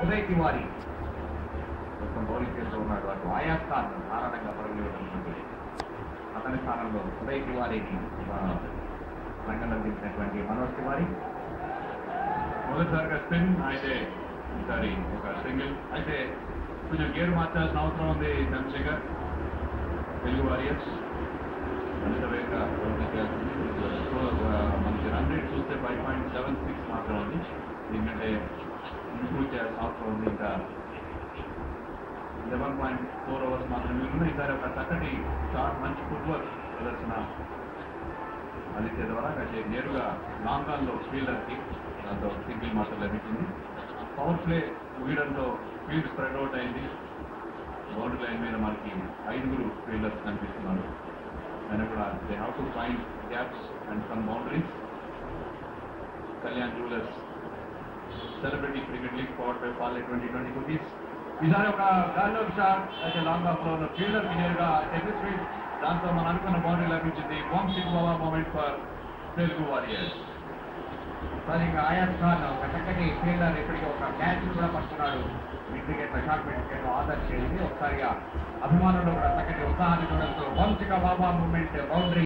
ఉదయ్ తివారీ మొత్తం బౌలింగ్ చేస్తూ ఉన్నాడు. అటు ఆయాస్ ఖాన్ ధారాళంగా పరుగులు ఇవ్వడం, అతని స్థానంలో ఉదయ్ తివారీని రంగంలో దించినటువంటి మనోజ్ తివారీ మొదటిసారిగా స్పిన్ అయితే ఈసారి ఒక సింగిల్. అయితే కొంచెం గేర్ మార్చాల్సిన అవసరం ఉంది చంద్రశేఖర్. తెలుగు వారియర్స్ మరింత వేగంగా చేయాల్సింది. మనకి రన్ రేట్ చూస్తే 5.76 మాత్రం ఉంది. ఎందుకంటే ఇంప్రూవ్ చేయాల్సిన అవసరం ఉంది. ఇంకా 11.4 ఓవర్స్ మాత్రమే ఉన్నాయి. ఈసారి ఒక చక్కటి షాట్, మంచి ఫుట్వర్క్ ప్రదర్శన ఆదిత్య ద్వారా నేరుగా లాంగ్ ఆన్లో ఫీల్డర్కి దాంతో సింగిల్ మాత్రం లభించింది. పవర్ ప్లే ముగియడంతో ఫీల్డ్ స్ప్రెడ్ అవుట్ అయింది. బౌండరీ లైన్ మీద మనకి 5 ఫీల్డర్స్ కనిపిస్తున్నారు. అయినా కూడా they have to find gaps and some boundaries. Kalyan jewellers celebrity cricket league powered by Parle 2020 cookies. ఈసారి ఒక గాల్లో షాట్ అయితే లాంగ్ ఆఫ్ లో ఉన్న ఫీల్డర్కి నేరుగా ఎగ్జిట్, దాంతో మనం అనుకున్న బౌండరీ లభించింది. వంశీ బాబా మూమెంట్ ఫర్ తెలుగు వారియర్స్. ఇంకా ఆయాస్ ఖాన్ ఒక చక్కటి ఫీల్డర్, ఇప్పటికీ ఒక క్యాచ్ కూడా పడుతున్నాడు. Mid wicket short mid wicket ఆదర్శ ఒకసారిగా అభిమానులు కూడా చక్కటి ఉత్సాహాన్ని చూడడంతో వంశీ బాబా మూమెంట్ బౌండరీ